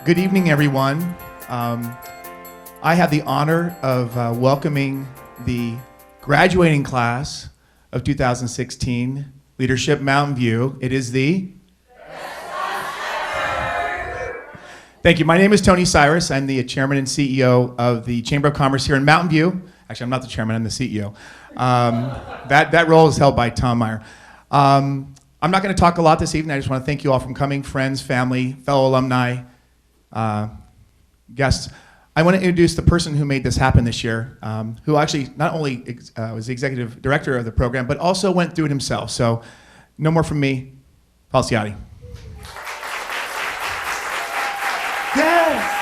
Good evening, everyone. I have the honor of welcoming the graduating class of 2016, Leadership Mountain View. It is the... Thank you. My name is Tony Cyrus. I'm the chairman and CEO of the Chamber of Commerce here in Mountain View. Actually, I'm not the chairman, I'm the CEO. That role is held by Tom Meyer. I'm not going to talk a lot this evening. I just want to thank you all for coming, friends, family, fellow alumni, guests. I want to introduce the person who made this happen this year, who actually not only was the executive director of the program, but also went through it himself. So no more from me, Paul Ciatti. Yes!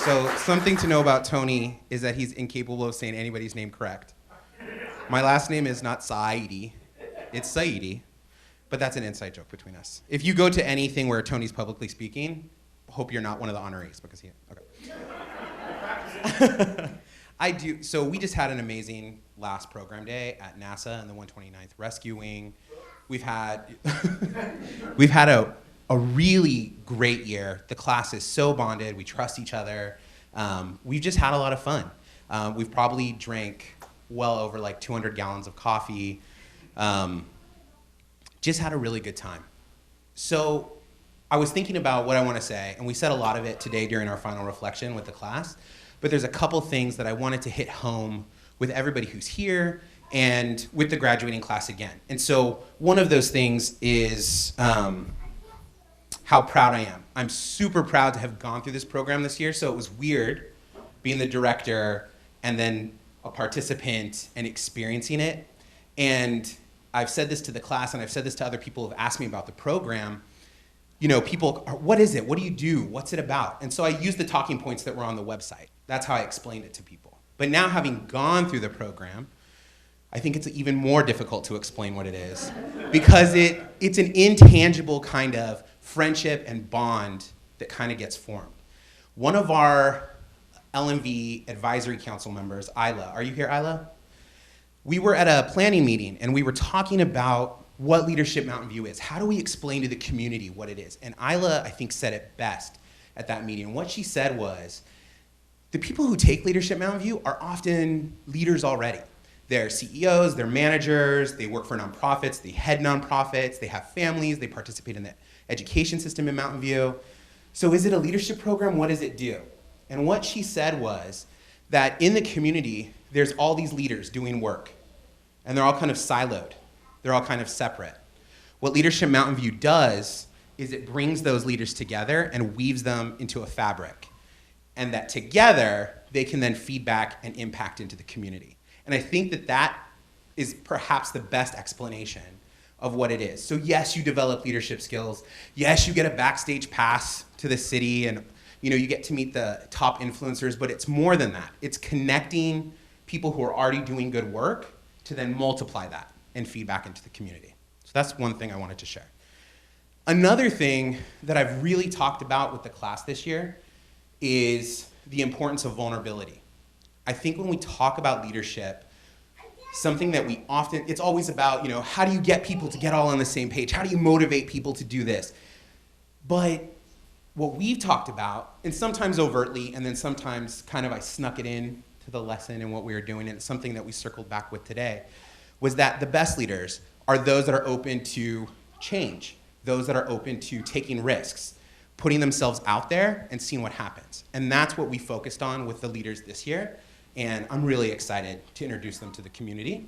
So something to know about Tony is that he's incapable of saying anybody's name correct. My last name is not Saidi, it's Saidi. But that's an inside joke between us. If you go to anything where Tony's publicly speaking, hope you're not one of the honorees because okay. I do. So we just had an amazing last program day at NASA in the 129th Rescue Wing. We've had a really great year. The class is so bonded. We trust each other. We've just had a lot of fun. We've probably drank well over like 200 gallons of coffee. Just had a really good time. So I was thinking about what I want to say, and we said a lot of it today during our final reflection with the class, but there's a couple things that I wanted to hit home with everybody who's here and with the graduating class again. And so one of those things is how proud I am. I'm super proud to have gone through this program this year, so it was weird being the director and then a participant and experiencing it. And I've said this to the class, and I've said this to other people who have asked me about the program. You know, people are, what is it? What do you do? What's it about? And so I used the talking points that were on the website. That's how I explained it to people. But now having gone through the program, I think it's even more difficult to explain what it is because it's an intangible kind of friendship and bond that kind of gets formed. One of our LMV advisory council members, Isla, are you here, Isla? We were at a planning meeting and we were talking about what Leadership Mountain View is. How do we explain to the community what it is? And Isla, I think, said it best at that meeting. What she said was, the people who take Leadership Mountain View are often leaders already. They're CEOs, they're managers, they work for nonprofits, they head nonprofits, they have families, they participate in the education system in Mountain View. So is it a leadership program? What does it do? And what she said was that in the community, there's all these leaders doing work, and they're all kind of siloed. They're all kind of separate. What Leadership Mountain View does is it brings those leaders together and weaves them into a fabric, and that together, they can then feed back and impact into the community. And I think that that is perhaps the best explanation of what it is. So yes, you develop leadership skills. Yes, you get a backstage pass to the city, and you get to meet the top influencers, but it's more than that. It's connecting people who are already doing good work to then multiply that and feed back into the community. So that's one thing I wanted to share. Another thing that I've really talked about with the class this year is the importance of vulnerability. I think when we talk about leadership, something that we often, it's always about, how do you get people to get all on the same page? How do you motivate people to do this? But what we've talked about, and sometimes overtly, and then sometimes kind of I snuck it in to the lesson and what we were doing, and it's something that we circled back with today, was that the best leaders are those that are open to change, those that are open to taking risks, putting themselves out there and seeing what happens. And that's what we focused on with the leaders this year, and I'm really excited to introduce them to the community.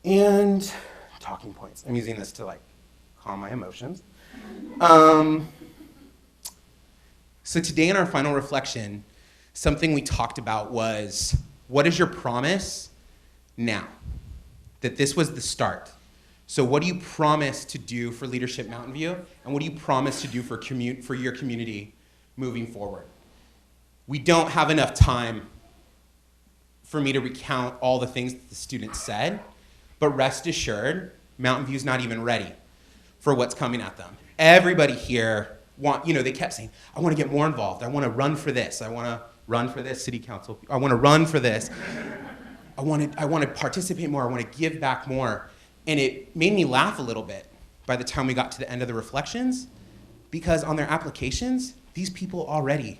And talking points. I'm using this to calm my emotions. So today in our final reflection, something we talked about was, what is your promise now? That this was the start. So what do you promise to do for Leadership Mountain View? And what do you promise to do for your community moving forward? We don't have enough time for me to recount all the things that the students said, but rest assured, Mountain View's not even ready for what's coming at them. Everybody here they kept saying, I want to get more involved. I want to run for this. I want to run for this, city council. I want to run for this. I want to participate more. I want to give back more. And it made me laugh a little bit by the time we got to the end of the reflections, Because on their applications, these people already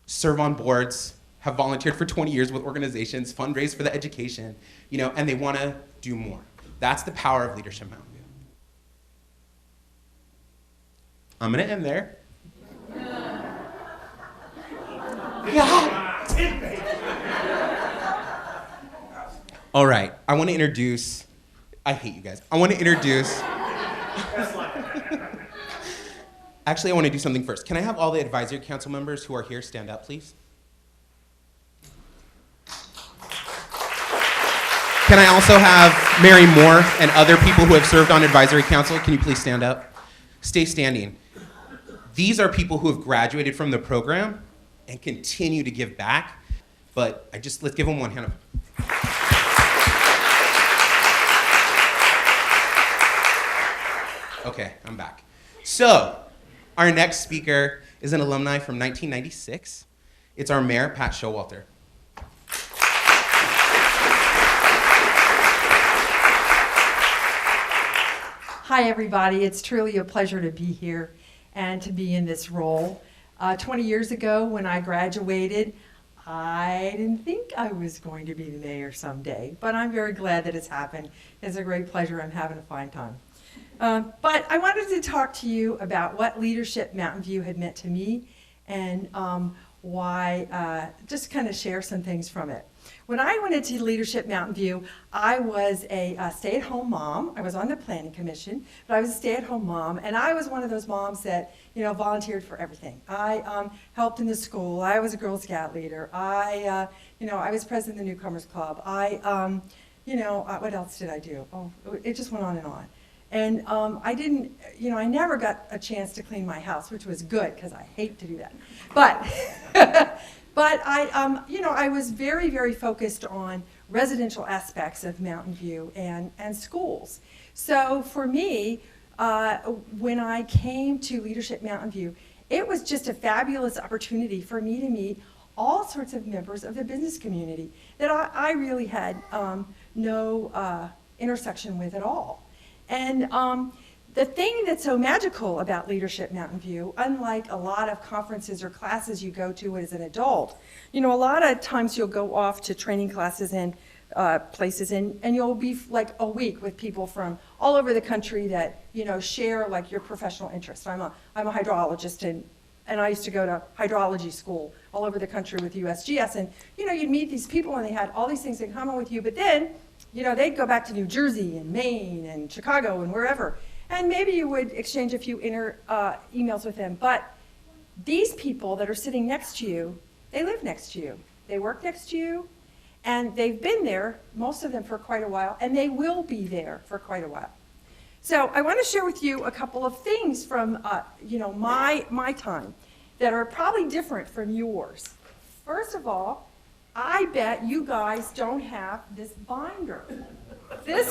serve on boards, have volunteered for 20 years with organizations, fundraise for the education, and they want to do more. That's the power of Leadership Mountain View. I'm going to end there. All right, I want to introduce, I hate you guys. I want to introduce, actually I want to do something first. Can I have all the advisory council members who are here stand up, please? Can I also have Mary Moore and other people who have served on advisory council? Can you please stand up? Stay standing. These are people who have graduated from the program and continue to give back, but let's give them one hand up. Okay, I'm back. So, our next speaker is an alumni from 1996. It's our mayor, Pat Showalter. Hi, everybody. It's truly a pleasure to be here and to be in this role. 20 years ago, when I graduated, I didn't think I was going to be the mayor someday, but I'm very glad that it's happened. It's a great pleasure. I'm having a fine time. But I wanted to talk to you about what Leadership Mountain View had meant to me and why, just kind of share some things from it. When I went into Leadership Mountain View, I was a stay-at-home mom. I was on the planning commission, but I was a stay-at-home mom, and I was one of those moms that, volunteered for everything. I helped in the school. I was a Girl Scout leader. I was president of the Newcomers Club. What else did I do? Oh, it just went on and on. And I never got a chance to clean my house, which was good because I hate to do that. But, but I was very, very focused on residential aspects of Mountain View and schools. So for me, when I came to Leadership Mountain View, it was just a fabulous opportunity for me to meet all sorts of members of the business community that I really had no intersection with at all. And the thing that's so magical about Leadership Mountain View, unlike a lot of conferences or classes you go to as an adult, a lot of times you'll go off to training classes and places and you'll be like a week with people from all over the country that, share like your professional interest. I'm a hydrologist and I used to go to hydrology school all over the country with USGS, and you'd meet these people and they had all these things in common with you, but then they'd go back to New Jersey and Maine and Chicago and wherever, and maybe you would exchange a few emails with them. But these people that are sitting next to you, they live next to you, they work next to you, and they've been there, most of them, for quite a while, and they will be there for quite a while. So I want to share with you a couple of things from my time that are probably different from yours. First of all, I bet you guys don't have this binder. This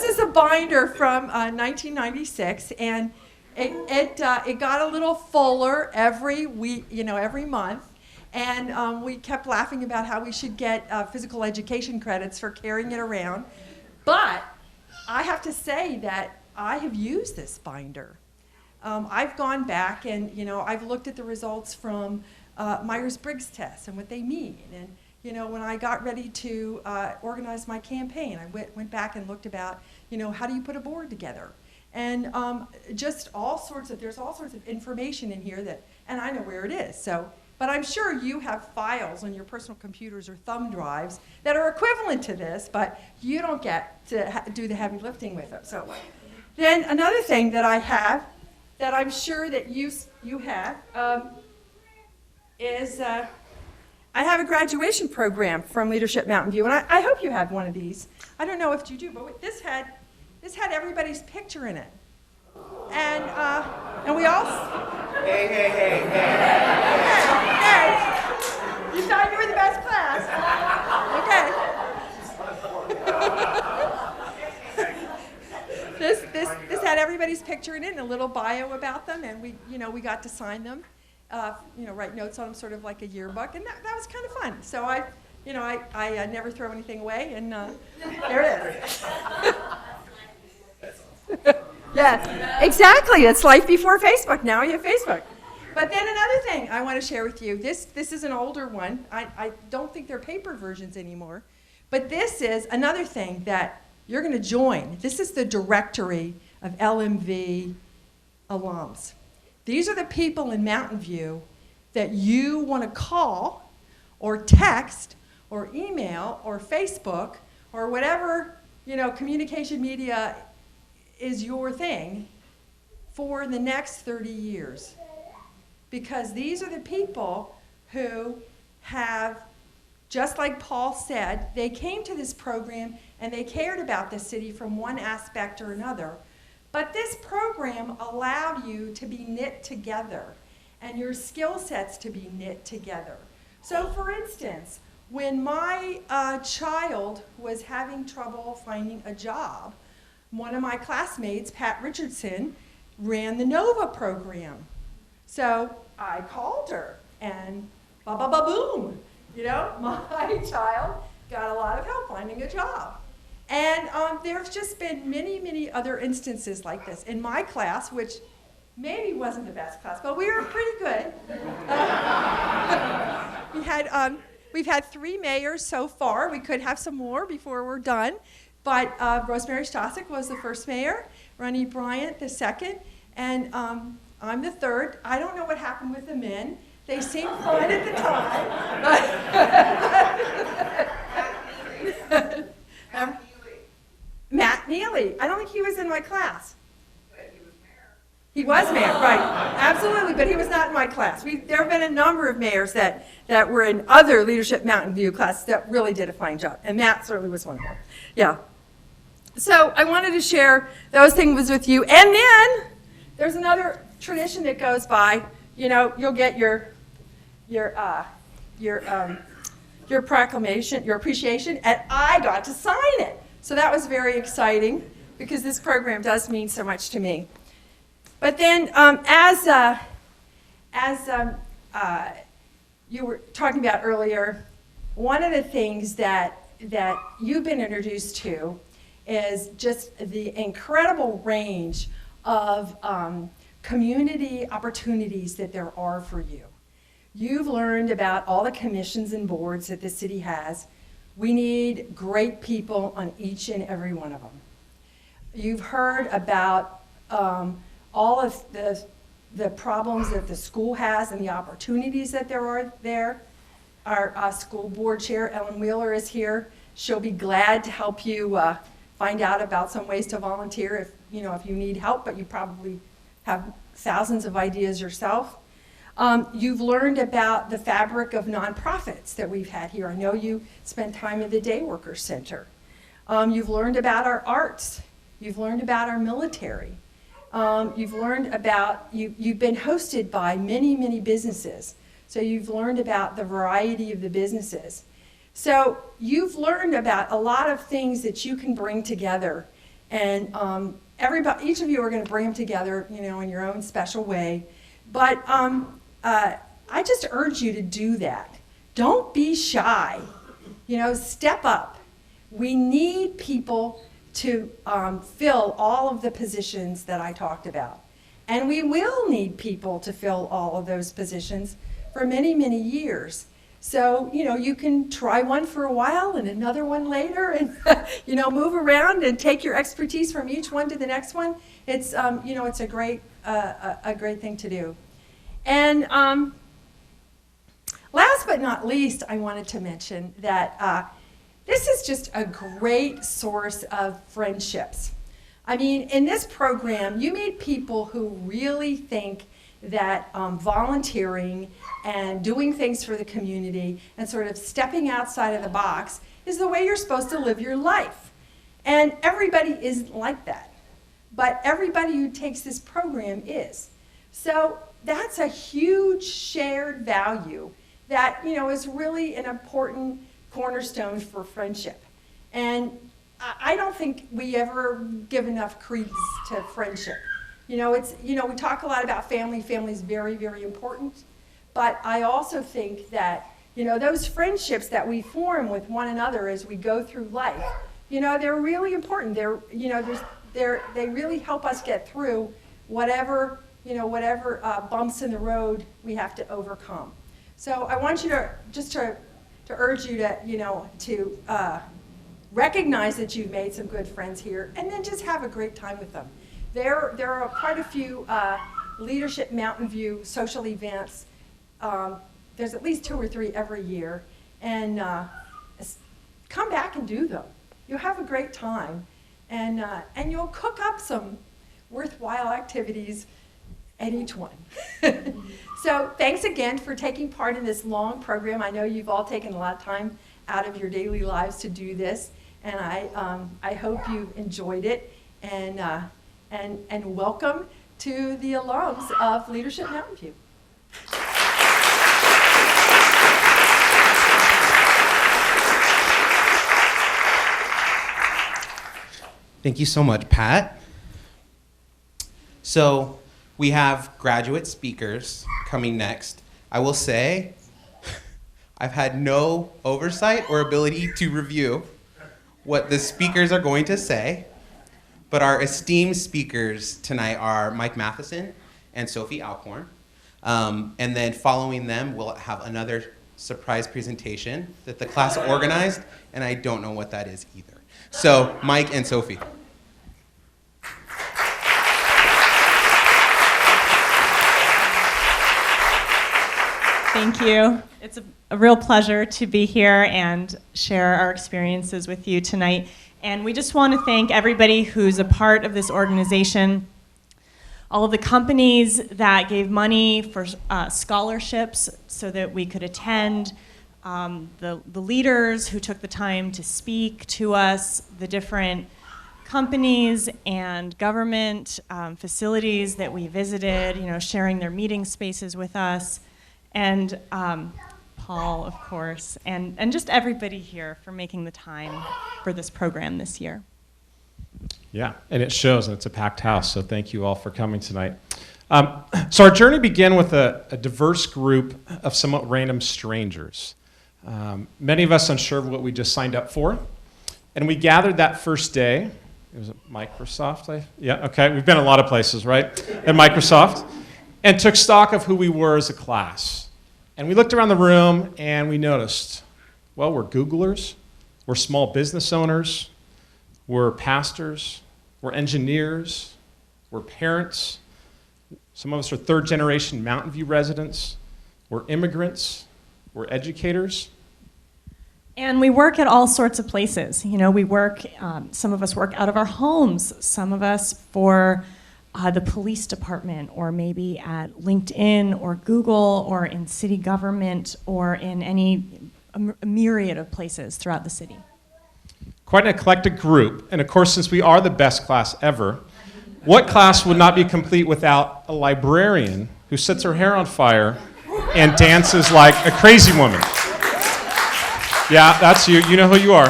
is a binder from 1996, and it got a little fuller every week, every month, and we kept laughing about how we should get physical education credits for carrying it around. But I have to say that I have used this binder. I've gone back and I've looked at the results from Myers-Briggs tests and what they mean. And when I got ready to organize my campaign, I went back and looked about, how do you put a board together? And there's all sorts of information in here and I know where it is. But I'm sure you have files on your personal computers or thumb drives that are equivalent to this, but you don't get to do the heavy lifting with them. So then another thing that I have that I'm sure that you have is I have a graduation program from Leadership Mountain View, and I hope you have one of these. I don't know if you do, but this had everybody's picture in it, and we all. Hey! You thought you were the best class. Okay. This had everybody's picture in it and a little bio about them, and we got to sign them. Write notes on them, sort of like a yearbook, and that was kind of fun. So I never throw anything away, and there it is. Yeah, exactly. It's life before Facebook. Now you have Facebook. But then another thing I want to share with you. This is an older one. I don't think they're paper versions anymore. But this is another thing that you're going to join. This is the directory of LMV alums. These are the people in Mountain View that you want to call or text or email or Facebook or whatever, communication media is your thing for the next 30 years. Because these are the people who have, just like Paul said, they came to this program and they cared about the city from one aspect or another. But this program allowed you to be knit together and your skill sets to be knit together. So for instance, when my child was having trouble finding a job, one of my classmates, Pat Richardson, ran the NOVA program. So I called her and ba-ba-ba-boom, my child got a lot of help finding a job. And there's just been many, many other instances like this. In my class, which maybe wasn't the best class, but we were pretty good. We've had 3 mayors so far. We could have some more before we're done. But Rosemary Stasek was the first mayor, Ronnie Bryant the second, and I'm the third. I don't know what happened with the men. They seemed fine at the time. Matt Neely. I don't think he was in my class. But he was mayor. He was mayor, right. Absolutely, but he was not in my class. There have been a number of mayors that were in other Leadership Mountain View classes that really did a fine job, and Matt certainly was one of them. Yeah. So I wanted to share those things with you. And then there's another tradition that goes by. You'll get your proclamation, your appreciation, and I got to sign it. So that was very exciting because this program does mean so much to me. But then as you were talking about earlier, one of the things that you've been introduced to is just the incredible range of community opportunities that there are for you. You've learned about all the commissions and boards that the city has. We need great people on each and every one of them. You've heard about all of the problems that the school has and the opportunities that there are there. Our school board chair, Ellen Wheeler, is here. She'll be glad to help you find out about some ways to volunteer if you need help, but you probably have thousands of ideas yourself. You've learned about the fabric of nonprofits that we've had here. I know you spent time at the Day Workers Center. You've learned about our arts. You've learned about our military. You've learned about, you've been hosted by many, many businesses. So you've learned about the variety of the businesses. So you've learned about a lot of things that you can bring together. And each of you are going to bring them together, in your own special way. But I just urge you to do that. Don't be shy. Step up. We need people to fill all of the positions that I talked about. And we will need people to fill all of those positions for many, many years. So, you can try one for a while and another one later and, move around and take your expertise from each one to the next one. It's, it's a great thing to do. And last but not least, I wanted to mention that this is just a great source of friendships. I mean, in this program, you meet people who really think that volunteering and doing things for the community and sort of stepping outside of the box is the way you're supposed to live your life. And everybody isn't like that. But everybody who takes this program is. So that's a huge shared value that, is really an important cornerstone for friendship. And I don't think we ever give enough credence to friendship. We talk a lot about family. Family is very, very important. But I also think that, those friendships that we form with one another as we go through life, they're really important. They really help us get through whatever bumps in the road we have to overcome. So I want you to urge you to recognize that you've made some good friends here, and then just have a great time with them. There are quite a few Leadership Mountain View social events. There's at least 2 or 3 every year, and come back and do them. You'll have a great time, and you'll cook up some worthwhile activities at each one. So thanks again for taking part in this long program. I know you've all taken a lot of time out of your daily lives to do this, and I hope you enjoyed it, and welcome to the alums of Leadership Mountain View. Thank you so much, Pat. So we have graduate speakers coming next. I will say, I've had no oversight or ability to review what the speakers are going to say, but our esteemed speakers tonight are Mike Matheson and Sophie Alcorn. And then following them, we'll have another surprise presentation that the class organized, and I don't know what that is either. So, Mike and Sophie. Thank you. It's a real pleasure to be here and share our experiences with you tonight. And we just want to thank everybody who's a part of this organization, all of the companies that gave money for scholarships so that we could attend, the leaders who took the time to speak to us, the different companies and government facilities that we visited, sharing their meeting spaces with us, and Paul, of course, and just everybody here for making the time for this program this year. Yeah, and it shows, and it's a packed house, so thank you all for coming tonight. So our journey began with a diverse group of somewhat random strangers. Many of us unsure of what we just signed up for, and we gathered that first day. It was at Microsoft, yeah, okay, we've been a lot of places, right? At Microsoft, and took stock of who we were as a class. And we looked around the room and we noticed, well, we're Googlers, we're small business owners, we're pastors, we're engineers, we're parents, some of us are third-generation Mountain View residents, we're immigrants, we're educators. And we work at all sorts of places. We work, some of us work out of our homes, some of us for the police department, or maybe at LinkedIn or Google or in city government or in a myriad of places throughout the city. Quite an eclectic group, and of course, since we are the best class ever, what class would not be complete without a librarian who sets her hair on fire and dances like a crazy woman? Yeah, that's you. You know who you are.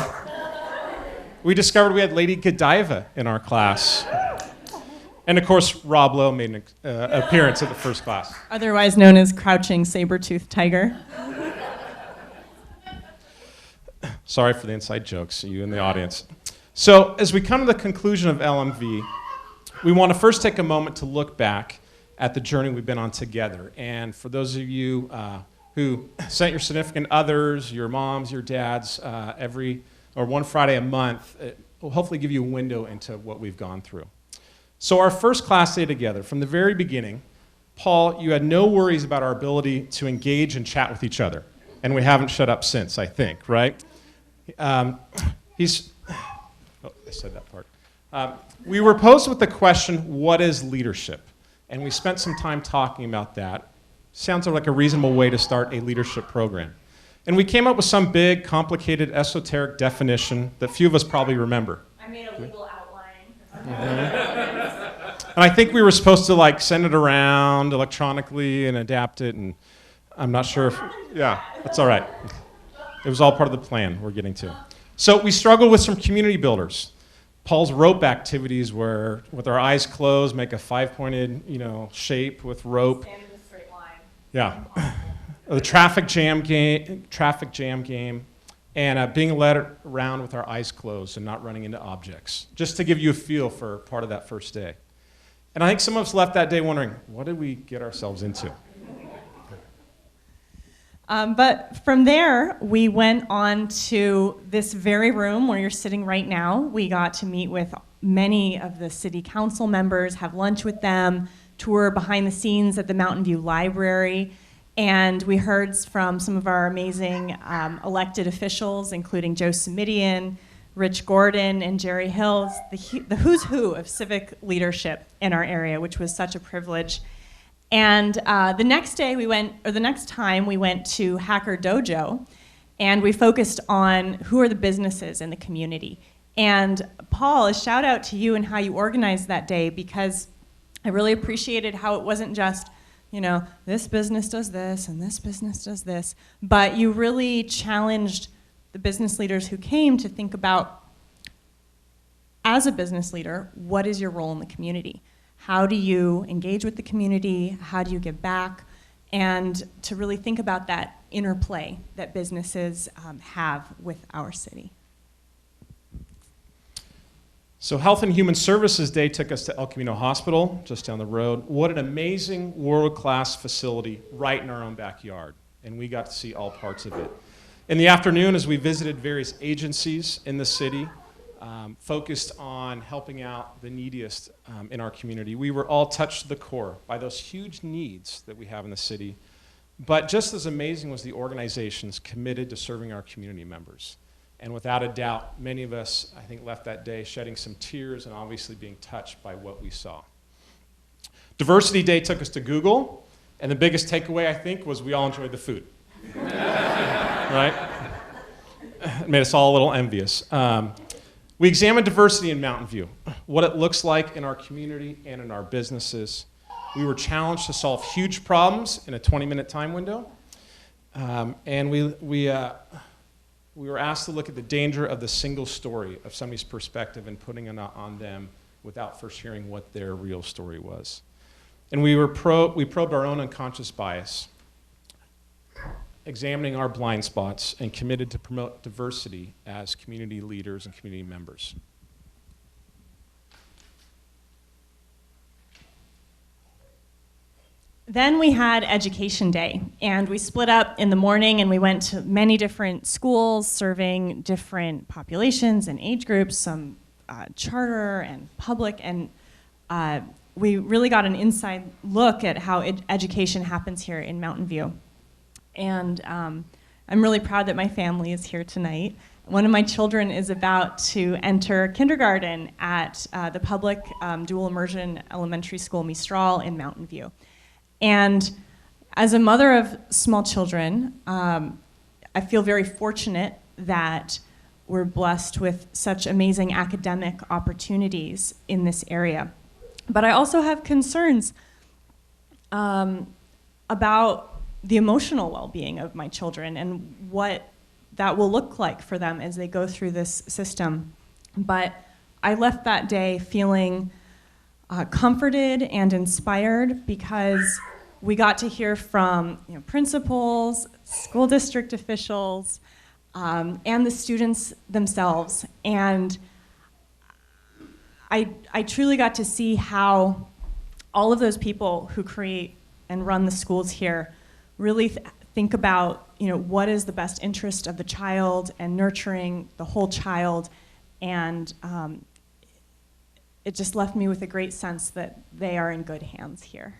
We discovered we had Lady Godiva in our class. And of course, Rob Lowe made an appearance at the first class. Otherwise known as Crouching Saber-Toothed Tiger. Sorry for the inside jokes, you in the audience. So as we come to the conclusion of LMV, we want to first take a moment to look back at the journey we've been on together. And for those of you who sent your significant others, your moms, your dads, one Friday a month, it will hopefully give you a window into what we've gone through. So our first class day together, from the very beginning, Paul, you had no worries about our ability to engage and chat with each other. And we haven't shut up since, I think, right? I said that part. We were posed with the question, what is leadership? And we spent some time talking about that. Sounds like a reasonable way to start a leadership program. And we came up with some big, complicated, esoteric definition that few of us probably remember. I made a legal outline. Mm-hmm. And I think we were supposed to send it around electronically and adapt it, and I'm not sure if, yeah, that's all right. It was all part of the plan we're getting to. So we struggled with some community builders. Paul's rope activities were, with our eyes closed, make a five-pointed, shape with rope. Stand in a straight line. Yeah. The traffic jam game, and being led around with our eyes closed and not running into objects, just to give you a feel for part of that first day. And I think some of us left that day wondering, what did we get ourselves into? But from there, we went on to this very room where you're sitting right now. We got to meet with many of the city council members, have lunch with them, tour behind the scenes at the Mountain View Library, and we heard from some of our amazing elected officials, including Joe Simidian, Rich Gordon, and Jerry Hills, the who's who of civic leadership in our area, which was such a privilege. And the next time we went to Hacker Dojo, and we focused on who are the businesses in the community. And Paul, a shout out to you and how you organized that day, because I really appreciated how it wasn't just, this business does this and this business does this, but you really challenged the business leaders who came to think about, as a business leader, what is your role in the community? How do you engage with the community? How do you give back? And to really think about that interplay that businesses have with our city. So Health and Human Services Day took us to El Camino Hospital, just down the road. What an amazing world-class facility right in our own backyard. And we got to see all parts of it. In the afternoon, as we visited various agencies in the city, focused on helping out the neediest in our community, we were all touched to the core by those huge needs that we have in the city. But just as amazing was the organizations committed to serving our community members. And without a doubt, many of us, I think, left that day shedding some tears and obviously being touched by what we saw. Diversity Day took us to Google, and the biggest takeaway, I think, was we all enjoyed the food. Right? It made us all a little envious. We examined diversity in Mountain View, what it looks like in our community and in our businesses. We were challenged to solve huge problems in a 20-minute time window, and we were asked to look at the danger of the single story of somebody's perspective and putting it on them without first hearing what their real story was. And we probed our own unconscious bias, examining our blind spots, and committed to promote diversity as community leaders and community members. Then we had Education Day, and we split up in the morning and we went to many different schools serving different populations and age groups, some charter and public, and we really got an inside look at how education happens here in Mountain View. And I'm really proud that my family is here tonight. One of my children is about to enter kindergarten at the public dual immersion elementary school Mistral in Mountain View. And as a mother of small children, I feel very fortunate that we're blessed with such amazing academic opportunities in this area. But I also have concerns about the emotional well-being of my children and what that will look like for them as they go through this system. But I left that day feeling comforted and inspired because we got to hear from principals, school district officials, and the students themselves. And I truly got to see how all of those people who create and run the schools here really think about what is the best interest of the child and nurturing the whole child. And it just left me with a great sense that they are in good hands here.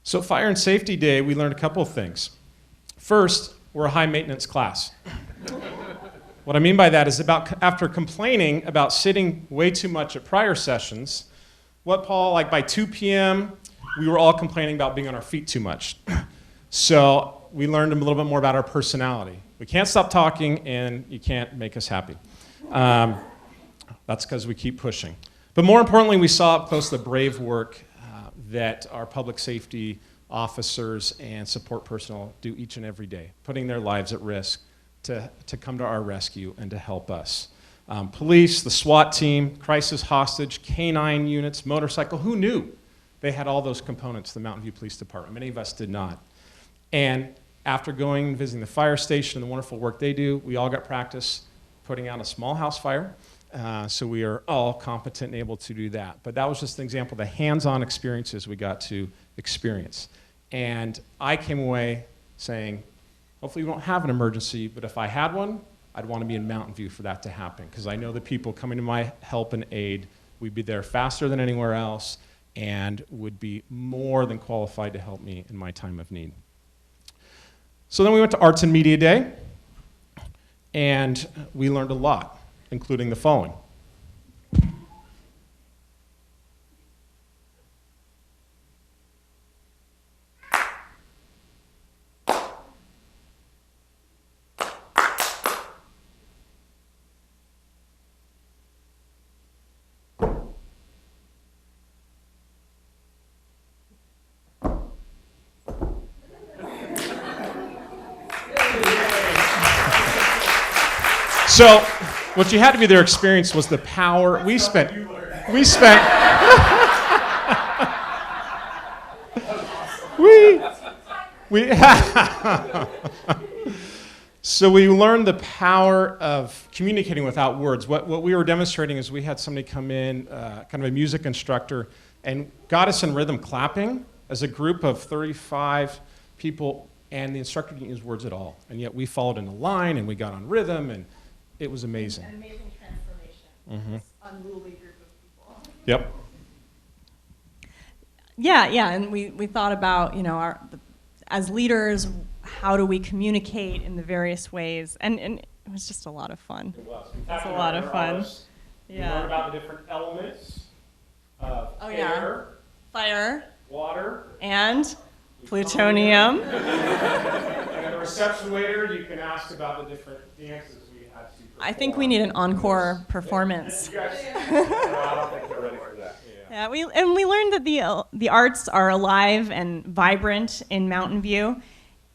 So Fire and Safety Day, we learned a couple of things. First, we're a high maintenance class. What I mean by that is after complaining about sitting way too much at prior sessions, Paul, by 2 p.m., we were all complaining about being on our feet too much. So we learned a little bit more about our personality. We can't stop talking, and you can't make us happy. That's because we keep pushing. But more importantly, we saw up close the brave work that our public safety officers and support personnel do each and every day, putting their lives at risk to come to our rescue and to help us. Police, the SWAT team, crisis hostage, K-9 units, motorcycle, who knew they had all those components, the Mountain View Police Department? Many of us did not. And after going and visiting the fire station and the wonderful work they do, we all got practice putting out a small house fire. So we are all competent and able to do that. But that was just an example of the hands-on experiences we got to experience. And I came away saying, hopefully we won't have an emergency, but if I had one, I'd want to be in Mountain View for that to happen, because I know the people coming to my help and aid, we'd be there faster than anywhere else and would be more than qualified to help me in my time of need. So then we went to Arts and Media Day, and we learned a lot, including the following. So, what you had to be their experience was the power. We spent. So we learned the power of communicating without words. What we were demonstrating is we had somebody come in, kind of a music instructor, and got us in rhythm clapping as a group of 35 people, and the instructor didn't use words at all. And yet we followed in a line, and we got on rhythm, and it was amazing. An amazing transformation. Mm-hmm. This unruly group of people. Yep. Yeah, and we thought about, as leaders, how do we communicate in the various ways, and it was just a lot of fun. It was. It's a lot of fun. We learned about the different elements of air, fire, water, and plutonium. And at the reception later, you can ask about the different dances we had to perform. I think we need an encore performance. You guys, I don't think they're ready for that. Yeah, we learned that the arts are alive and vibrant in Mountain View,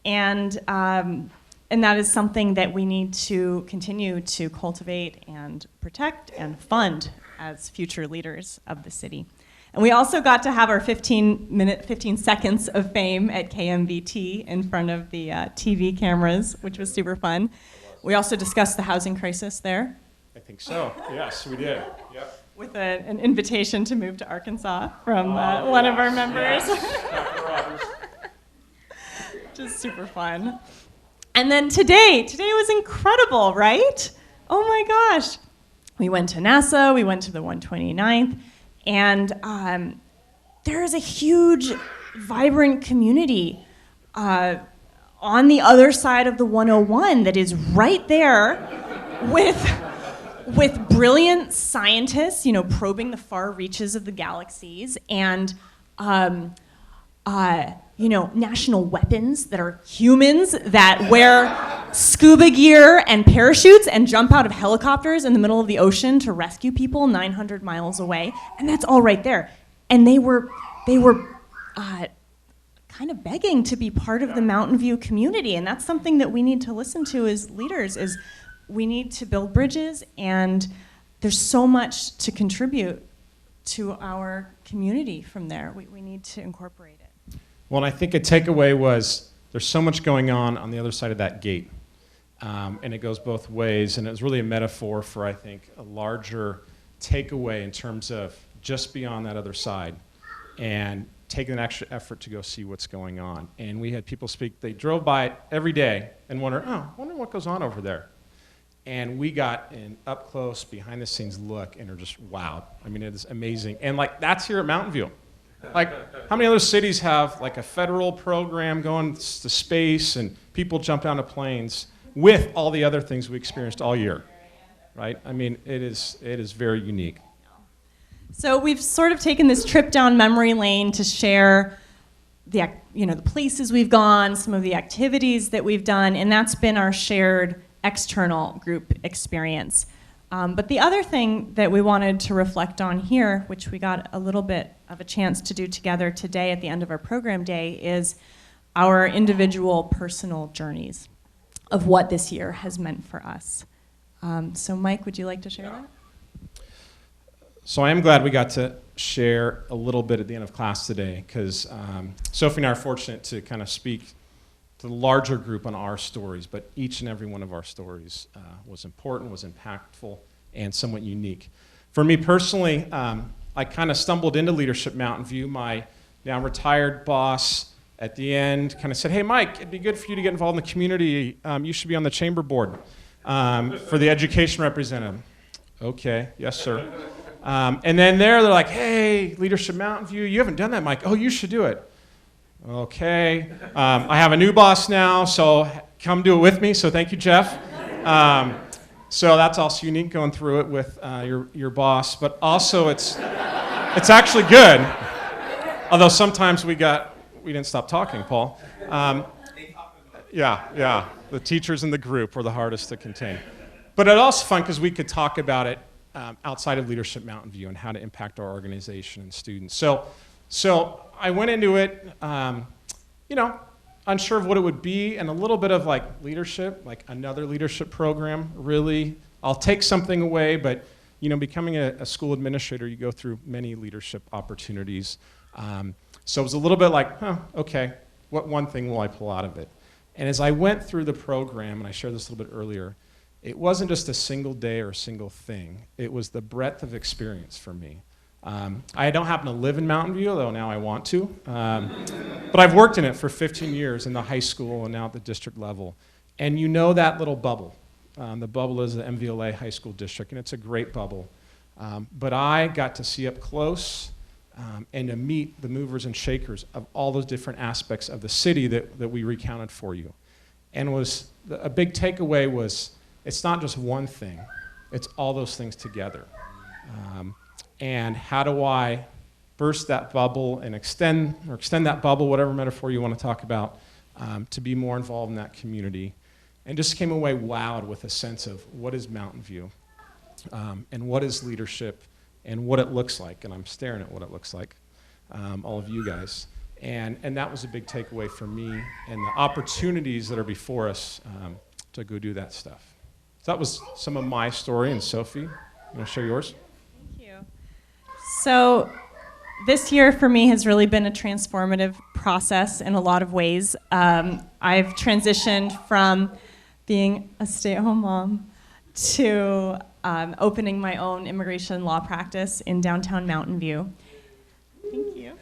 and that is something that we need to continue to cultivate and protect and fund as future leaders of the city. And we also got to have our 15 seconds of fame at KMVT in front of the TV cameras, which was super fun. We also discussed the housing crisis there. I think so. Yes, we did. Yep. With an invitation to move to Arkansas from one of our members. Yes. Just super fun. And then today was incredible, right? Oh my gosh. We went to NASA, we went to the 129th, and there is a huge, vibrant community on the other side of the 101 that is right there with brilliant scientists, probing the far reaches of the galaxies, and national weapons that are humans that wear scuba gear and parachutes and jump out of helicopters in the middle of the ocean to rescue people 900 miles away, and that's all right there. And they were kind of begging to be part of the Mountain View community, and that's something that we need to listen to as leaders. Is we need to build bridges, and there's so much to contribute to our community from there. We need to incorporate it. Well, and I think a takeaway was there's so much going on the other side of that gate. And it goes both ways, and it was really a metaphor for, I think, a larger takeaway in terms of just beyond that other side and taking an extra effort to go see what's going on. And we had people speak, they drove by it every day and wondered, I wonder what goes on over there. And we got an up close, behind the scenes look, and are just wowed. I mean, it is amazing. And that's here at Mountain View. How many other cities have a federal program going to space and people jump down to planes with all the other things we experienced all year, right? I mean, it is very unique. So we've sort of taken this trip down memory lane to share the places we've gone, some of the activities that we've done, and that's been our shared external group experience. But the other thing that we wanted to reflect on here, which we got a little bit of a chance to do together today at the end of our program day, is our individual personal journeys of what this year has meant for us. So Mike, would you like to share that? So I am glad we got to share a little bit at the end of class today, because Sophie and I are fortunate to kind of speak the larger group on our stories, but each and every one of our stories was important, was impactful, and somewhat unique. For me personally, I kind of stumbled into Leadership Mountain View. My now retired boss at the end kind of said, "Hey, Mike, it'd be good for you to get involved in the community. You should be on the chamber board for the education representative." Okay, yes, sir. And then they're like, "Hey, Leadership Mountain View, you haven't done that, Mike. Oh, you should do it." Okay. I have a new boss now, so come do it with me. So thank you, Jeff. So that's also unique going through it with your boss, but also it's actually good. Although sometimes we didn't stop talking, Paul. Yeah. The teachers in the group were the hardest to contain. But it's also fun because we could talk about it outside of Leadership Mountain View and how to impact our organization and students. So I went into it, unsure of what it would be, and a little bit of like leadership, like another leadership program. Really, I'll take something away, but becoming a school administrator, you go through many leadership opportunities. So it was a little bit like, okay, what one thing will I pull out of it? And as I went through the program, and I shared this a little bit earlier, it wasn't just a single day or a single thing. It was the breadth of experience for me. I don't happen to live in Mountain View, though now I want to. But I've worked in it for 15 years in the high school and now at the district level. And that little bubble. The bubble is the MVLA High School District, and it's a great bubble. But I got to see up close and to meet the movers and shakers of all those different aspects of the city that we recounted for you. And a big takeaway was, it's not just one thing, it's all those things together. And how do I burst that bubble and extend that bubble, whatever metaphor you want to talk about, to be more involved in that community. And just came away wowed with a sense of what is Mountain View, and what is leadership, and what it looks like. And I'm staring at what it looks like, all of you guys. And that was a big takeaway for me, and the opportunities that are before us to go do that stuff. So that was some of my story. And Sophie, you want to share yours? Thank you. So this year for me has really been a transformative process in a lot of ways. I've transitioned from being a stay-at-home mom to opening my own immigration law practice in downtown Mountain View. Thank you.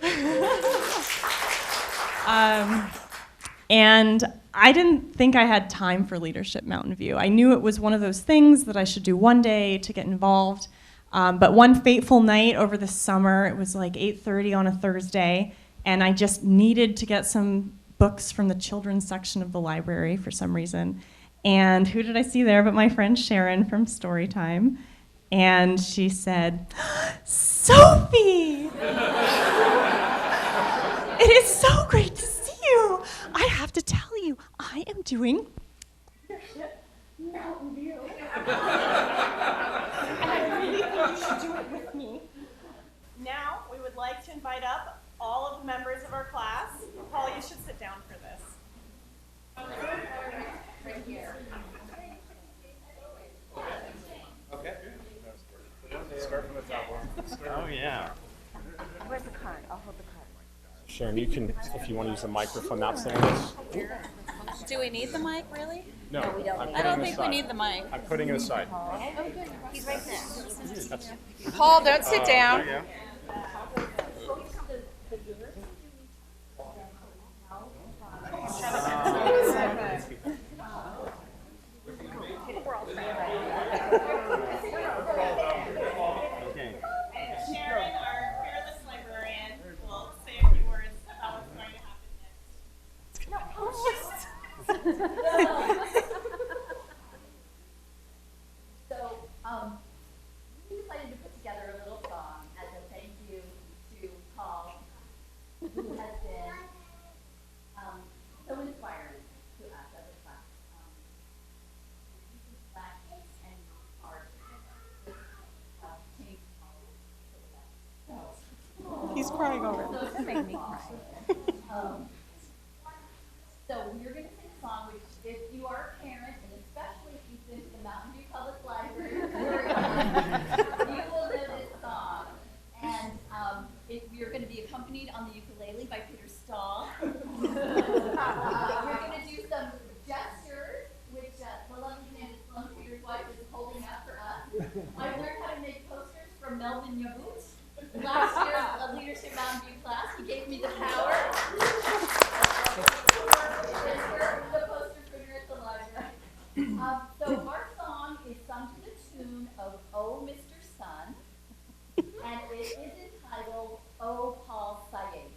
And I didn't think I had time for Leadership Mountain View. I knew it was one of those things that I should do one day to get involved. But one fateful night over the summer, it was like 8:30 on a Thursday, and I just needed to get some books from the children's section of the library for some reason. And who did I see there but my friend Sharon from Storytime? And she said, "Sophie! It is so great to see you. I have to tell you, I am doing Leadership Mountain View. And I really think you should do it with me." Now, we would like to invite up all of the members of our class. Paul, you should sit down for this. Right here. Okay. Start from the top one. Oh, yeah. Where's the card? I'll hold the card. Sharon, you can, if you want to use the microphone, that's the one. Do we need the mic, really? No, we don't. I'm I don't putting it think we aside. need the mic. I'm putting it aside. Oh, good. He's right there. That's, Paul, don't sit down. There you go. Okay. Sharon, our fearless librarian, will say a few words about what's going to happen next. So, we decided to put together a little song as a thank you to Paul, who has been so inspiring to us as a class. Black and art changed He's crying already. So it's gonna make me cry. So we're going to sing a song which, if you are a parent, and especially if you've been to the Mountain View Public Library, you will know this song. And you're going to be accompanied on the ukulele by Peter Stahl. We're going to do called in your boots. Last year, a Leadership Mountain View class, he gave me the power. The poster printer at the library. So our song is sung to the tune of Oh, Mr. Sun, and it is entitled Oh, Paul Sayedi.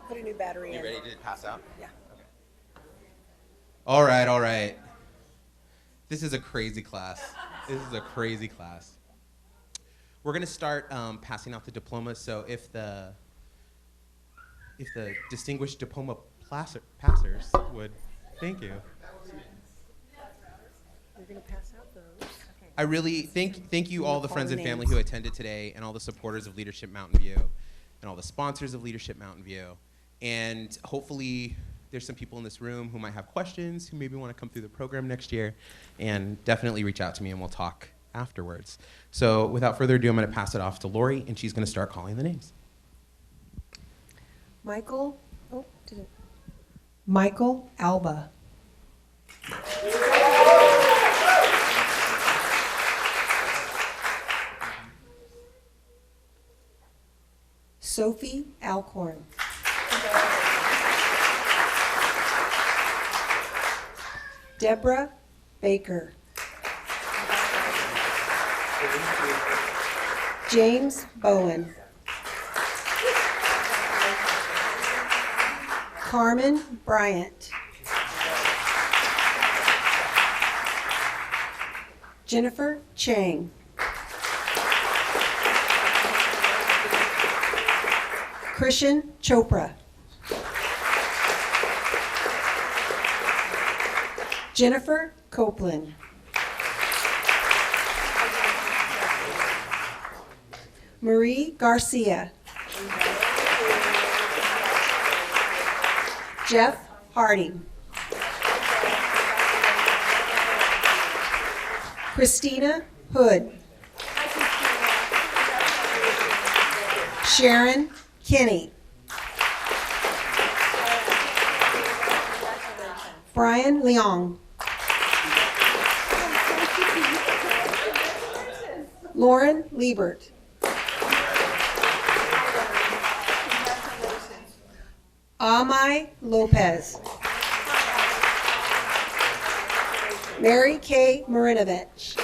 Put a new battery in. You ready to pass out? Yeah. All right, all right. This is a crazy class. This is a crazy class. We're gonna start passing out the diplomas. So if the distinguished diploma passers would, thank you. You're gonna pass out those. I really thank you all the Call friends the and family names. who attended today, and all the supporters of Leadership Mountain View, and all the sponsors of Leadership Mountain View. And hopefully there's some people in this room who might have questions, who maybe want to come through the program next year, and definitely reach out to me and we'll talk afterwards. So without further ado, I'm going to pass it off to Lori, and she's going to start calling the names. Michael Alba. Sophie Alcorn. Deborah Baker. James Bowen. Carmen Bryant. Jennifer Chang. Christian Chopra. Jennifer Copeland. Marie Garcia. Jeff Harding. Christina Hood. Sharon Kinney. Brian Leong. Lauren Liebert. Amai Lopez. Mary Kay Marinovich.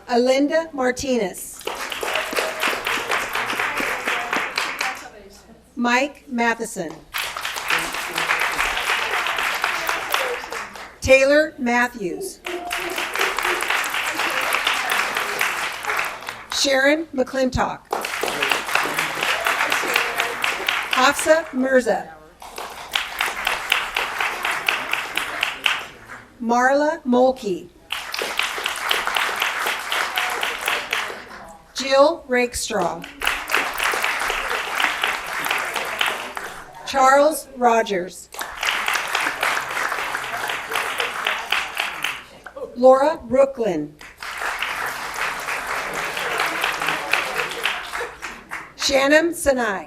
Alinda Martinez. Mike Matheson. Taylor Matthews. Sharon McClintock. Hafsa Mirza. Marla Molke. Jill Rakestraw. Charles Rogers. Laura Brooklyn. Shannon Sinai.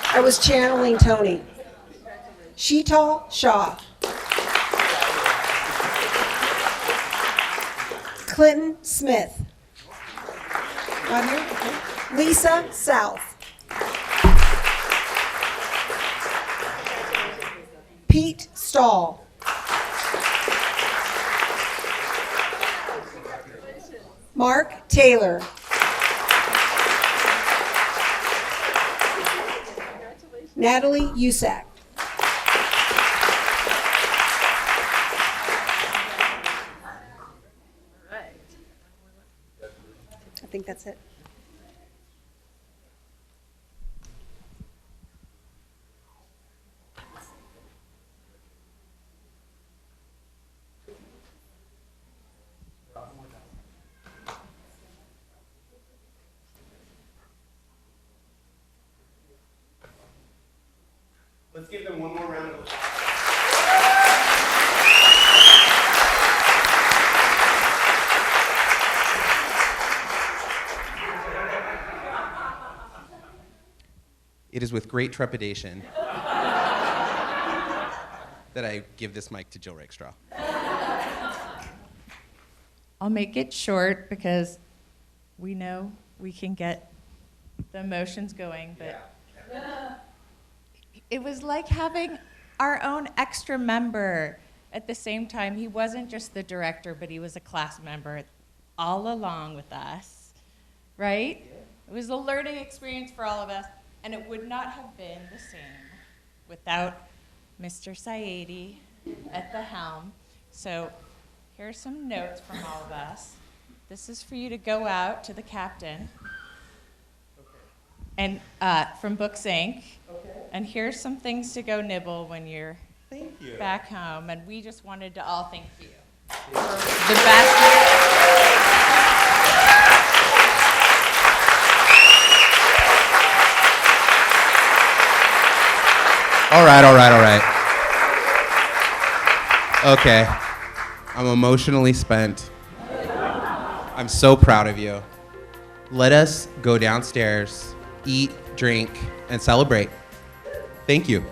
I was channeling Tony. Sheetal Shah. Clinton Smith. Not here? Okay. Lisa South. Pete Stahl. Mark Taylor. Natalie Usack. I think that's it. Let's give them one more round of applause. It is with great trepidation that I give this mic to Jill Rakestraw. I'll make it short because we know we can get the emotions going, but it was like having our own extra member. At the same time, he wasn't just the director, but he was a class member all along with us, right? It was a learning experience for all of us, and it would not have been the same without Mr. Saidi at the helm. So here are some notes from all of us. This is for you to go out to the captain. And from Books Inc. Okay. And here's some things to go nibble when you're back home. And we just wanted to all thank you for the best year. All right. Okay. I'm emotionally spent. I'm so proud of you. Let us go downstairs, eat, drink, and celebrate. Thank you.